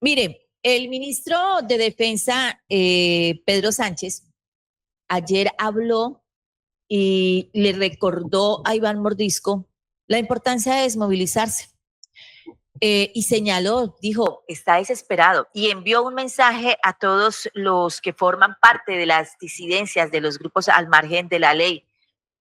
Mire, el ministro de Defensa, Pedro Sánchez, ayer habló y le recordó a Iván Mordisco la importancia de desmovilizarse. Y señaló, dijo, está desesperado y envió un mensaje a todos los que forman parte de las disidencias de los grupos al margen de la ley.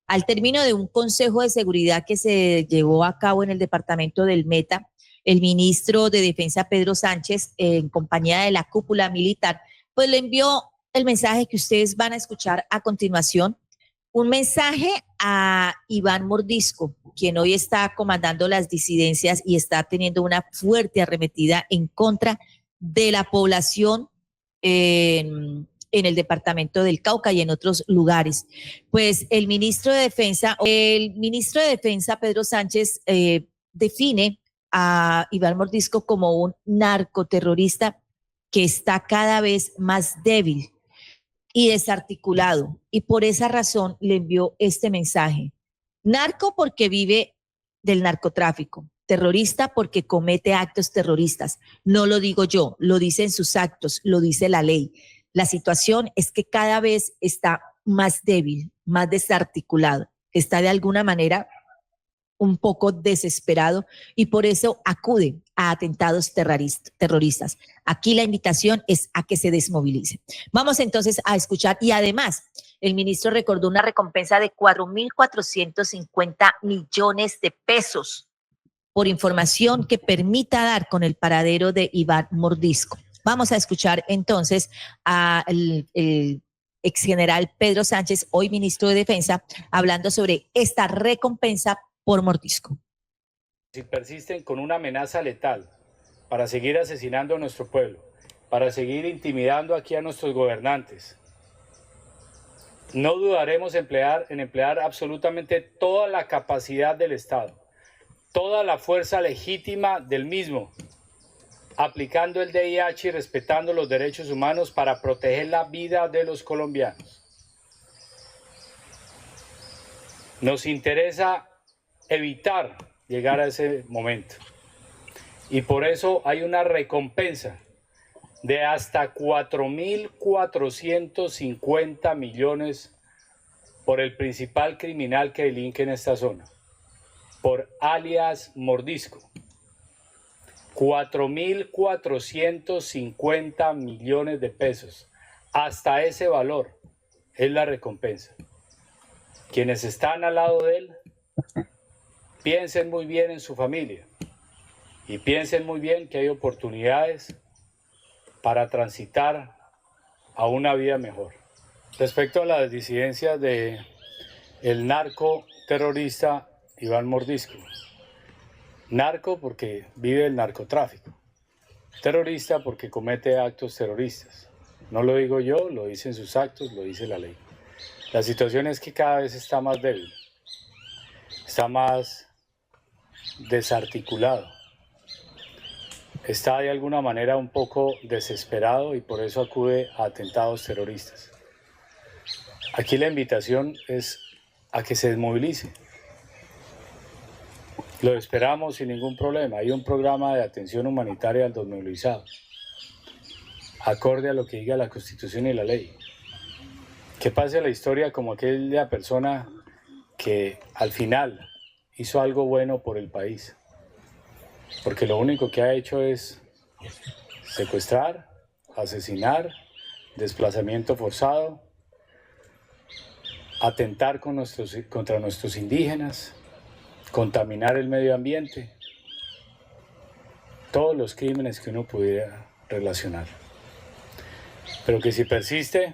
Al término de un consejo de seguridad que se llevó a cabo en el departamento del Meta, el ministro de Defensa Pedro Sánchez, en compañía de la cúpula militar, pues le envió el mensaje que ustedes van a escuchar a continuación, un mensaje a Iván Mordisco, quien hoy está comandando las disidencias y está teniendo una fuerte arremetida en contra de la población en el departamento del Cauca y en otros lugares. Pues el ministro de Defensa, Pedro Sánchez, define a Iván Mordisco como un narcoterrorista que está cada vez más débil y desarticulado. Y por esa razón le envió este mensaje. Narco porque vive del narcotráfico. Terrorista porque comete actos terroristas. No lo digo yo, lo dicen sus actos, lo dice la ley. La situación es que cada vez está más débil, más desarticulado. Está de alguna manera un poco desesperado y por eso acude a atentados terroristas. Aquí la invitación es a que se desmovilice. Vamos entonces a escuchar y además el ministro recordó una recompensa de 4.450 millones de pesos por información que permita dar con el paradero de Iván Mordisco. Vamos a escuchar entonces al ex general Pedro Sánchez, hoy ministro de Defensa, hablando sobre esta recompensa por Mordisco. Si persisten con una amenaza letal para seguir asesinando a nuestro pueblo, para seguir intimidando aquí a nuestros gobernantes, no dudaremos en emplear absolutamente toda la capacidad del Estado, toda la fuerza legítima del mismo, aplicando el DIH y respetando los derechos humanos para proteger la vida de los colombianos. Nos interesa evitar llegar a ese momento. Y por eso hay una recompensa de hasta 4.450 millones por el principal criminal que delinque en esta zona, por alias Mordisco. 4.450 millones de pesos. Hasta ese valor es la recompensa. Quienes están al lado de él, piensen muy bien en su familia y piensen muy bien que hay oportunidades para transitar a una vida mejor. Respecto a las disidencias del narcoterrorista Iván Mordisco, narco porque vive el narcotráfico, terrorista porque comete actos terroristas. No lo digo yo, lo dicen sus actos, lo dice la ley. La situación es que cada vez está más débil, está más desarticulado, está de alguna manera un poco desesperado y por eso acude a atentados terroristas. Aquí la invitación es a que se desmovilice. Lo esperamos sin ningún problema. Hay un programa de atención humanitaria al desmovilizado, acorde a lo que diga la Constitución y la ley. Que pase la historia como aquella persona que al final hizo algo bueno por el país, porque lo único que ha hecho es secuestrar, asesinar, desplazamiento forzado, atentar contra nuestros indígenas, contaminar el medio ambiente, todos los crímenes que uno pudiera relacionar. Pero que si persiste,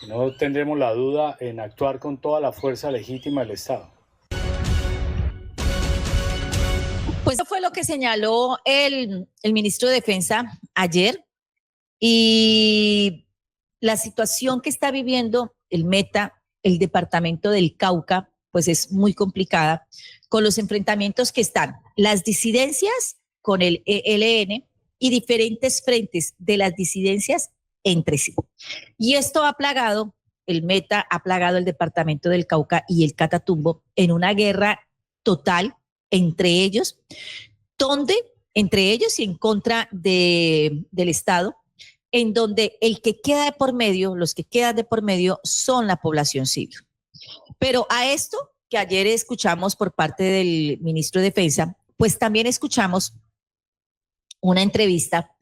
no tendremos la duda en actuar con toda la fuerza legítima del Estado. Pues eso fue lo que señaló el ministro de Defensa ayer y la situación que está viviendo el Meta, el departamento del Cauca, pues es muy complicada con los enfrentamientos que están las disidencias con el ELN y diferentes frentes de las disidencias entre sí. Y esto ha plagado, el Meta ha plagado el departamento del Cauca y el Catatumbo en una guerra total entre ellos, donde entre ellos y en contra del Estado, en donde el que queda de por medio, los que quedan de por medio son la población civil. Pero a esto que ayer escuchamos por parte del ministro de Defensa, pues también escuchamos una entrevista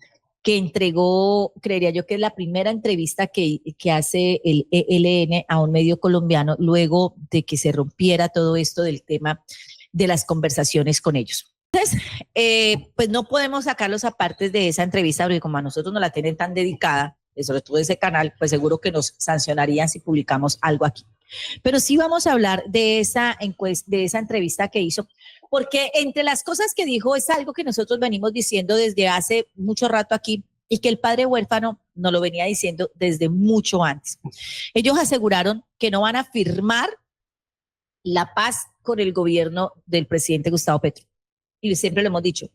que entregó, creería yo que es la primera entrevista que hace el ELN a un medio colombiano luego de que se rompiera todo esto del tema de las conversaciones con ellos. Entonces, pues no podemos sacarlos aparte de esa entrevista, porque como a nosotros nos la tienen tan dedicada, sobre todo ese canal, pues seguro que nos sancionarían si publicamos algo aquí. Pero sí vamos a hablar de esa entrevista que hizo, porque entre las cosas que dijo es algo que nosotros venimos diciendo desde hace mucho rato aquí y que el padre huérfano nos lo venía diciendo desde mucho antes. Ellos aseguraron que no van a firmar la paz con el gobierno del presidente Gustavo Petro. Y siempre lo hemos dicho,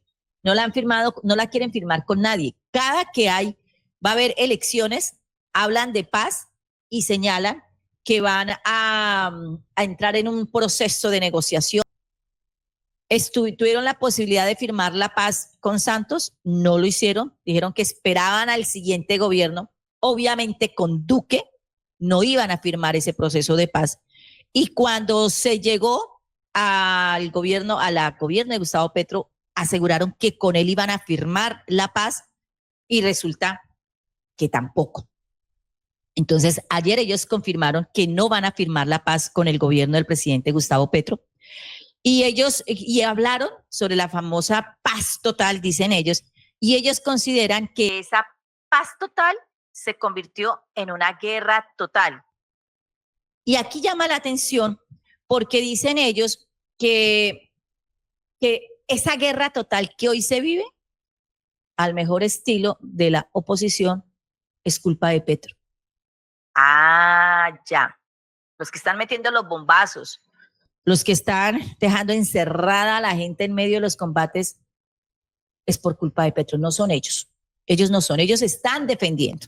no la han firmado, no la quieren firmar con nadie. Cada que va a haber elecciones, hablan de paz y señalan que van a entrar en un proceso de negociación. Tuvieron la posibilidad de firmar la paz con Santos, no lo hicieron, dijeron que esperaban al siguiente gobierno, obviamente con Duque no iban a firmar ese proceso de paz. Y cuando se llegó al gobierno, gobierno de Gustavo Petro, aseguraron que con él iban a firmar la paz y resulta que tampoco. Entonces, ayer ellos confirmaron que no van a firmar la paz con el gobierno del presidente Gustavo Petro. Y ellos hablaron sobre la famosa paz total, dicen ellos, y ellos consideran que esa paz total se convirtió en una guerra total. Y aquí llama la atención porque dicen ellos que esa guerra total que hoy se vive, al mejor estilo de la oposición, es culpa de Petro. Ah, ya. Los que están metiendo los bombazos, los que están dejando encerrada a la gente en medio de los combates, es por culpa de Petro, no son ellos. Ellos no son, ellos están defendiendo.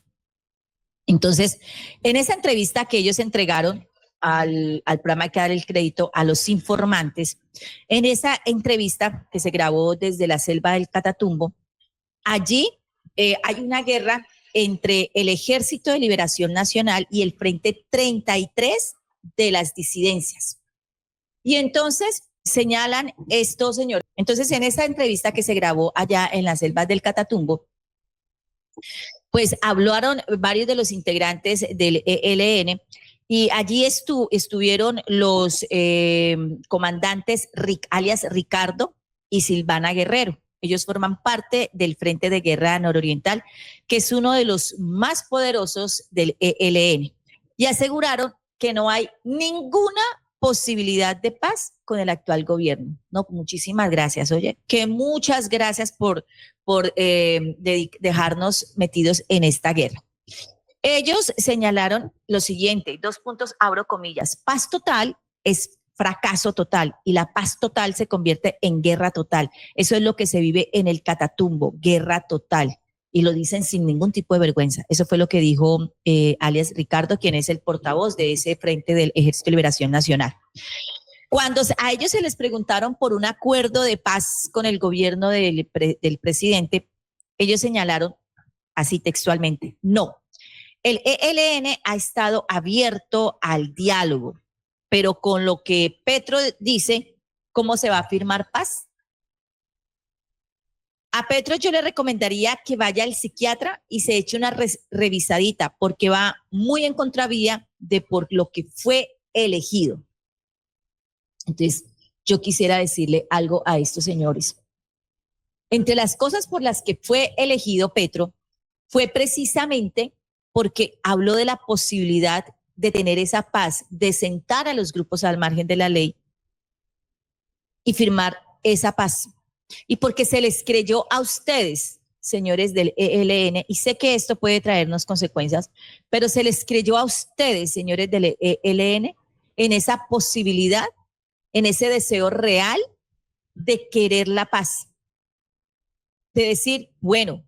Entonces, en esa entrevista que ellos entregaron al programa, hay que dar el crédito a los informantes, en esa entrevista que se grabó desde la selva del Catatumbo, allí hay una guerra entre el Ejército de Liberación Nacional y el Frente 33 de las disidencias. Y entonces señalan esto, señor. Entonces, en esa entrevista que se grabó allá en las selvas del Catatumbo, pues hablaron varios de los integrantes del ELN y allí estuvieron los comandantes alias Ricardo y Silvana Guerrero. Ellos forman parte del Frente de Guerra Nororiental, que es uno de los más poderosos del ELN. Y aseguraron que no hay ninguna posibilidad de paz con el actual gobierno. No, muchísimas gracias, oye, que muchas gracias por dejarnos metidos en esta guerra. Ellos señalaron lo siguiente, 2 puntos, abro comillas, paz total es fracaso total y la paz total se convierte en guerra total. Eso es lo que se vive en el Catatumbo, guerra total. Y lo dicen sin ningún tipo de vergüenza. Eso fue lo que dijo alias Ricardo, quien es el portavoz de ese Frente del Ejército de Liberación Nacional. Cuando a ellos se les preguntaron por un acuerdo de paz con el gobierno del presidente, ellos señalaron así textualmente, no, el ELN ha estado abierto al diálogo, pero con lo que Petro dice, ¿cómo se va a firmar paz? A Petro yo le recomendaría que vaya al psiquiatra y se eche una revisadita, porque va muy en contravía de por lo que fue elegido. Entonces, yo quisiera decirle algo a estos señores. Entre las cosas por las que fue elegido Petro, fue precisamente porque habló de la posibilidad de tener esa paz, de sentar a los grupos al margen de la ley y firmar esa paz. Y porque se les creyó a ustedes, señores del ELN, y sé que esto puede traernos consecuencias, pero se les creyó a ustedes, señores del ELN, en esa posibilidad, en ese deseo real de querer la paz. De decir, bueno,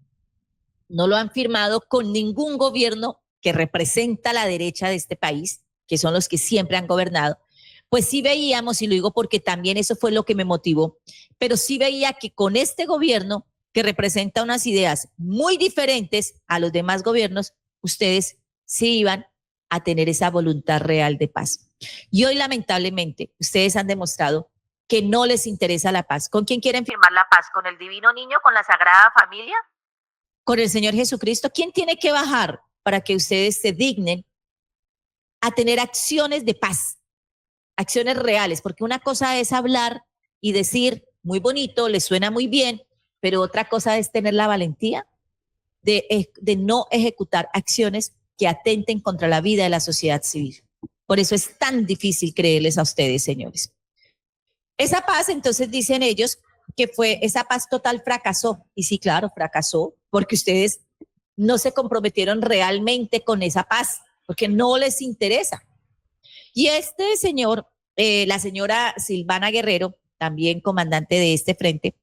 no lo han firmado con ningún gobierno que representa la derecha de este país, que son los que siempre han gobernado, pues sí veíamos, y lo digo porque también eso fue lo que me motivó, pero sí veía que con este gobierno que representa unas ideas muy diferentes a los demás gobiernos, ustedes sí iban a tener esa voluntad real de paz. Y hoy, lamentablemente, ustedes han demostrado que no les interesa la paz. ¿Con quién quieren firmar la paz? ¿Con el Divino Niño? ¿Con la Sagrada Familia? ¿Con el Señor Jesucristo? ¿Quién tiene que bajar para que ustedes se dignen a tener acciones de paz? Acciones reales, porque una cosa es hablar y decir muy bonito, les suena muy bien, pero otra cosa es tener la valentía de no ejecutar acciones que atenten contra la vida de la sociedad civil. Por eso es tan difícil creerles a ustedes, señores. Esa paz, entonces dicen ellos, que esa paz total fracasó. Y sí, claro, fracasó, porque ustedes no se comprometieron realmente con esa paz, porque no les interesa. Y este señor, la señora Silvana Guerrero, también comandante de este frente,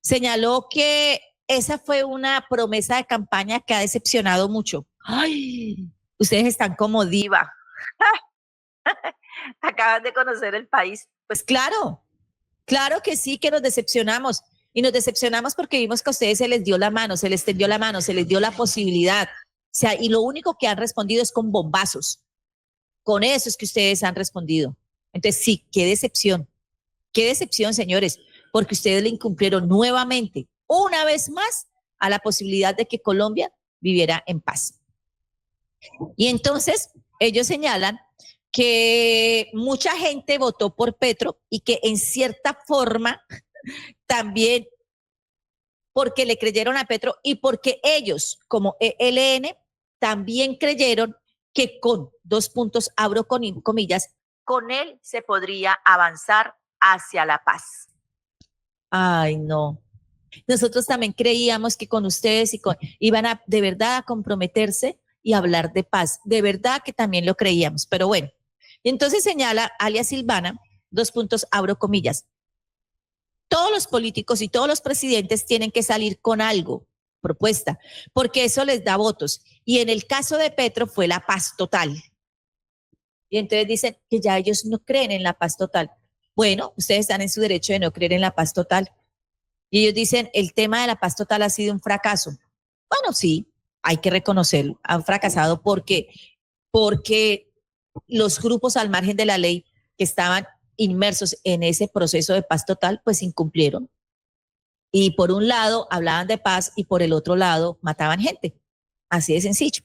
señaló que esa fue una promesa de campaña que ha decepcionado mucho. Ay, ustedes están como diva. Acaban de conocer el país. Pues claro, claro que sí, que nos decepcionamos. Y nos decepcionamos porque vimos que a ustedes se les dio la mano, se les tendió la mano, se les dio la posibilidad. O sea, y lo único que han respondido es con bombazos. Con eso es que ustedes han respondido. Entonces, sí, qué decepción, señores, porque ustedes le incumplieron nuevamente, una vez más, a la posibilidad de que Colombia viviera en paz. Y entonces, ellos señalan que mucha gente votó por Petro y que en cierta forma también porque le creyeron a Petro y porque ellos, como ELN, también creyeron que con 2 puntos, abro con comillas, con él se podría avanzar hacia la paz. Ay, no. Nosotros también creíamos que con ustedes iban a de verdad a comprometerse y hablar de paz. De verdad que también lo creíamos, pero bueno. Entonces señala alias Silvana, 2 puntos, abro comillas. Todos los políticos y todos los presidentes tienen que salir con algo, propuesta, porque eso les da votos. Y en el caso de Petro fue la paz total. Y entonces dicen que ya ellos no creen en la paz total. Bueno, ustedes están en su derecho de no creer en la paz total. Y ellos dicen, el tema de la paz total ha sido un fracaso. Bueno, sí, hay que reconocerlo. Han fracasado porque los grupos al margen de la ley que estaban inmersos en ese proceso de paz total, pues incumplieron. Y por un lado hablaban de paz y por el otro lado mataban gente. Así de sencillo.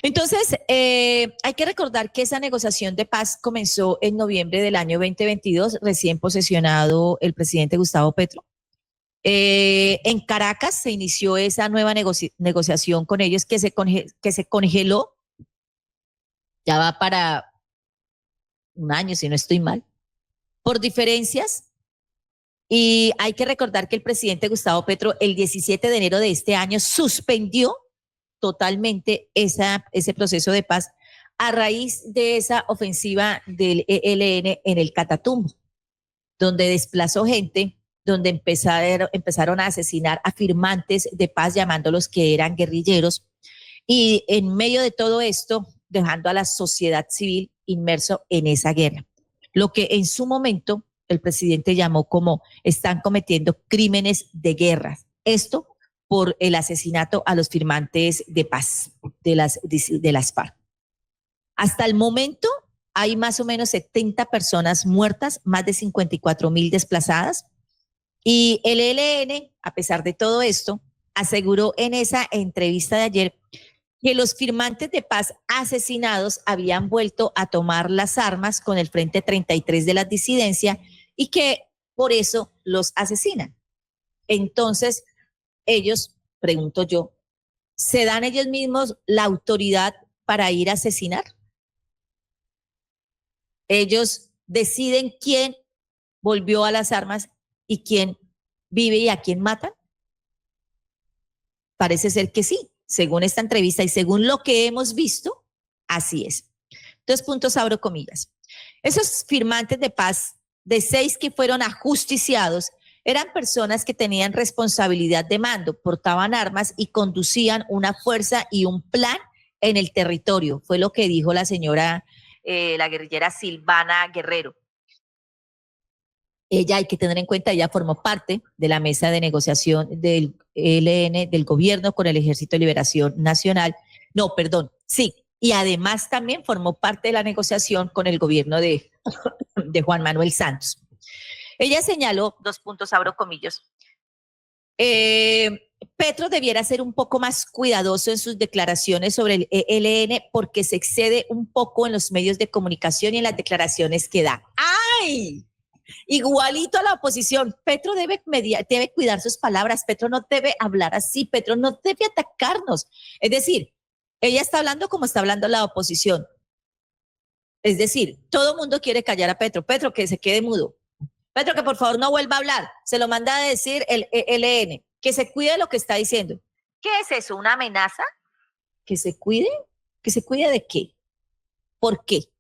Entonces, hay que recordar que esa negociación de paz comenzó en noviembre del año 2022, recién posesionado el presidente Gustavo Petro. En Caracas se inició esa nueva negociación con ellos que se congeló, ya va para un año, si no estoy mal, por diferencias. Y hay que recordar que el presidente Gustavo Petro el 17 de enero de este año suspendió totalmente ese proceso de paz a raíz de esa ofensiva del ELN en el Catatumbo, donde desplazó gente, donde empezaron a asesinar a firmantes de paz llamándolos que eran guerrilleros. Y en medio de todo esto, dejando a la sociedad civil inmerso en esa guerra. Lo que en su momento el presidente llamó como están cometiendo crímenes de guerra. Esto por el asesinato a los firmantes de paz de las FARC. Hasta el momento hay más o menos 70 personas muertas, más de 54,000 desplazadas. Y el ELN, a pesar de todo esto, aseguró en esa entrevista de ayer que los firmantes de paz asesinados habían vuelto a tomar las armas con el Frente 33 de la disidencia y que por eso los asesinan. Entonces, ellos, pregunto yo, ¿se dan ellos mismos la autoridad para ir a asesinar? Ellos deciden quién volvió a las armas y quién vive y a quién matan. Parece ser que sí, según esta entrevista y según lo que hemos visto, así es. 2 puntos, abro comillas. Esos firmantes de paz, de 6 que fueron ajusticiados, eran personas que tenían responsabilidad de mando, portaban armas y conducían una fuerza y un plan en el territorio. Fue lo que dijo la señora, la guerrillera Silvana Guerrero. Ella, hay que tener en cuenta, ella formó parte de la mesa de negociación del ELN, del gobierno con el Ejército de Liberación Nacional. No, perdón, sí. Y además también formó parte de la negociación con el gobierno de Juan Manuel Santos. Ella señaló, 2 puntos, abro comillas, Petro debiera ser un poco más cuidadoso en sus declaraciones sobre el ELN porque se excede un poco en los medios de comunicación y en las declaraciones que da. ¡Ay! Igualito a la oposición. Petro debe cuidar sus palabras. Petro no debe hablar así. Petro no debe atacarnos. Es decir, ella está hablando como está hablando la oposición. Es decir, todo el mundo quiere callar a Petro. Petro, que se quede mudo. Petro, que por favor no vuelva a hablar. Se lo manda a decir el ELN. Que se cuide de lo que está diciendo. ¿Qué es eso? ¿Una amenaza? ¿Que se cuide? ¿Que se cuide de qué? ¿Por qué?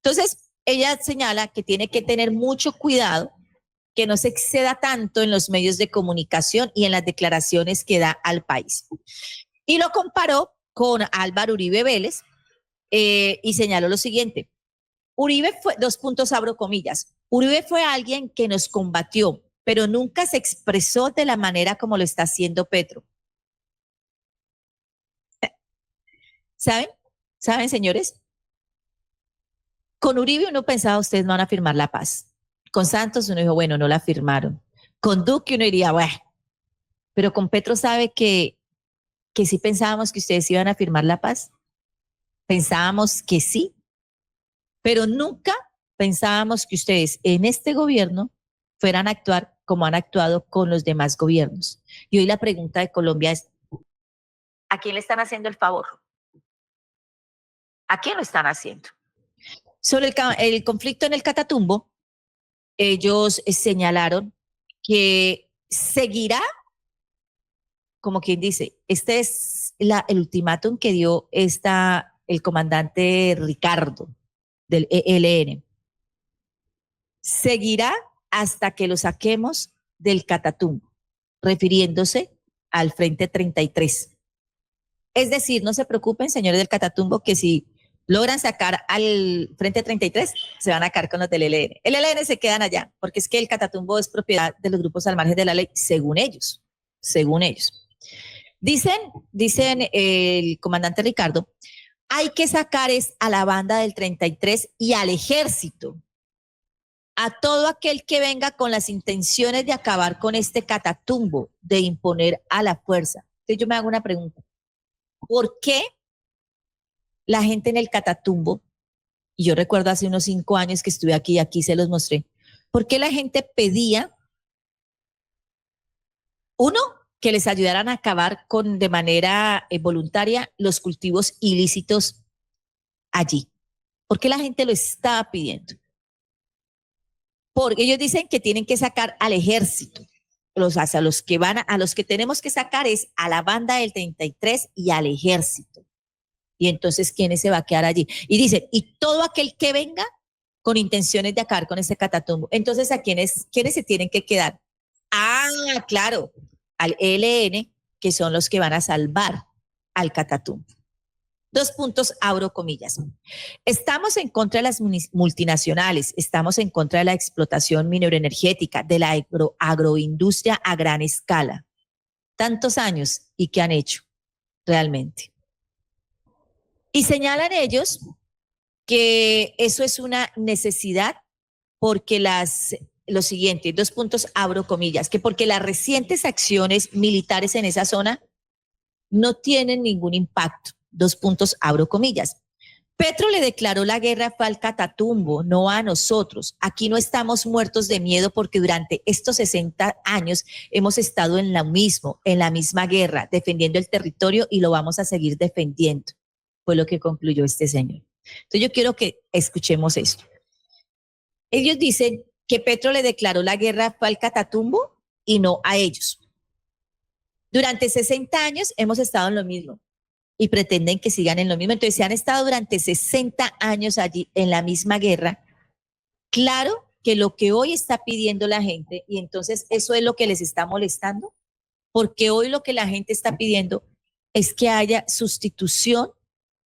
Entonces, ella señala que tiene que tener mucho cuidado, que no se exceda tanto en los medios de comunicación y en las declaraciones que da al país. Y lo comparó con Álvaro Uribe Vélez y señaló lo siguiente. Uribe fue, 2 puntos, abro comillas, Uribe fue alguien que nos combatió, pero nunca se expresó de la manera como lo está haciendo Petro. ¿Saben? ¿Saben, señores? Con Uribe uno pensaba, ustedes no van a firmar la paz. Con Santos uno dijo, bueno, no la firmaron. Con Duque uno diría, bueno, pero con Petro sabe que sí pensábamos que ustedes iban a firmar la paz. Pensábamos que sí, pero nunca pensábamos que ustedes en este gobierno fueran a actuar como han actuado con los demás gobiernos. Y hoy la pregunta de Colombia es, ¿a quién le están haciendo el favor? ¿A quién lo están haciendo? Sobre el conflicto en el Catatumbo, ellos señalaron que seguirá, como quien dice, este es el ultimátum que dio el comandante Ricardo del ELN. Seguirá hasta que lo saquemos del Catatumbo, refiriéndose al Frente 33. Es decir, no se preocupen, señores del Catatumbo, que si logran sacar al Frente 33, se van a caer con los del ELN. El ELN se quedan allá, porque es que el Catatumbo es propiedad de los grupos al margen de la ley, según ellos. Según ellos. Dicen el comandante Ricardo, hay que sacar a la banda del 33 y al ejército, a todo aquel que venga con las intenciones de acabar con este Catatumbo, de imponer a la fuerza. Entonces yo me hago una pregunta. ¿Por qué la gente en el Catatumbo, y yo recuerdo hace unos 5 años que estuve aquí y aquí se los mostré, por qué la gente pedía, uno, que les ayudaran a acabar de manera voluntaria los cultivos ilícitos allí? ¿Por qué la gente lo estaba pidiendo? Porque ellos dicen que tienen que sacar al ejército. A los que tenemos que sacar es a la banda del 33 y al ejército. Y entonces, ¿quién se va a quedar allí? Y dicen, y todo aquel que venga con intenciones de acabar con ese Catatumbo. Entonces, ¿a quiénes se tienen que quedar? Ah, claro, al ELN, que son los que van a salvar al Catatumbo. 2 puntos, abro comillas. Estamos en contra de las multinacionales, estamos en contra de la explotación mineroenergética, de la agroindustria a gran escala. Tantos años, ¿y qué han hecho realmente? Y señalan ellos que eso es una necesidad porque lo siguiente, 2 puntos, abro comillas, que porque las recientes acciones militares en esa zona no tienen ningún impacto. 2 puntos, abro comillas. Petro le declaró la guerra fue al Catatumbo, no a nosotros. Aquí no estamos muertos de miedo porque durante estos 60 años hemos estado en lo mismo, en la misma guerra, defendiendo el territorio y lo vamos a seguir defendiendo. Fue lo que concluyó este señor. Entonces yo quiero que escuchemos esto. Ellos dicen que Petro le declaró la guerra fue al Catatumbo y no a ellos. Durante 60 años hemos estado en lo mismo y pretenden que sigan en lo mismo. Entonces, si han estado durante 60 años allí en la misma guerra, claro que lo que hoy está pidiendo la gente, y entonces eso es lo que les está molestando, porque hoy lo que la gente está pidiendo es que haya sustitución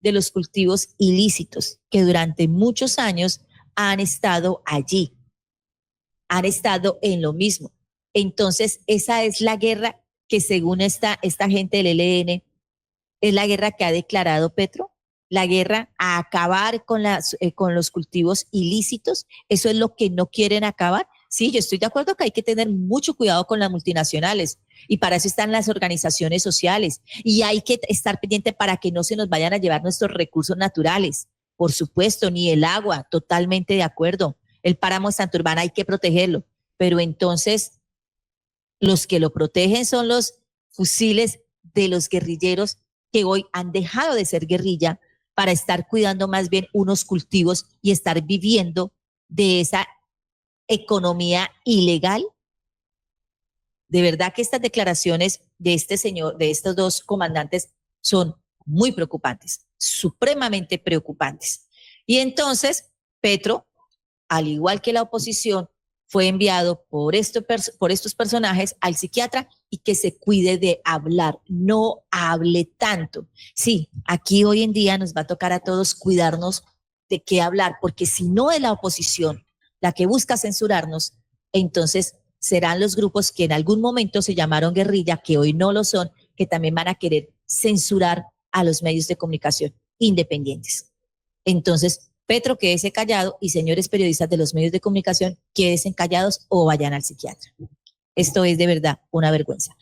de los cultivos ilícitos que durante muchos años han estado allí. han estado en lo mismo. Entonces, esa es la guerra que según esta gente del ELN, es la guerra que ha declarado Petro, la guerra a acabar con los cultivos ilícitos. Eso es lo que no quieren acabar. Sí, yo estoy de acuerdo que hay que tener mucho cuidado con las multinacionales y para eso están las organizaciones sociales y hay que estar pendiente para que no se nos vayan a llevar nuestros recursos naturales. Por supuesto, ni el agua, totalmente de acuerdo. El páramo de Santurbán hay que protegerlo, pero entonces los que lo protegen son los fusiles de los guerrilleros que hoy han dejado de ser guerrilla para estar cuidando más bien unos cultivos y estar viviendo de esa economía ilegal. De verdad que estas declaraciones de este señor, de estos dos comandantes, son muy preocupantes, supremamente preocupantes. Y entonces, Petro, al igual que la oposición, fue enviado por estos personajes al psiquiatra y que se cuide de hablar, no hable tanto. Sí, aquí hoy en día nos va a tocar a todos cuidarnos de qué hablar, porque si no es la oposición la que busca censurarnos, entonces serán los grupos que en algún momento se llamaron guerrilla, que hoy no lo son, que también van a querer censurar a los medios de comunicación independientes. Entonces, Petro, quédese callado y señores periodistas de los medios de comunicación, quédense callados o vayan al psiquiatra. Esto es de verdad una vergüenza.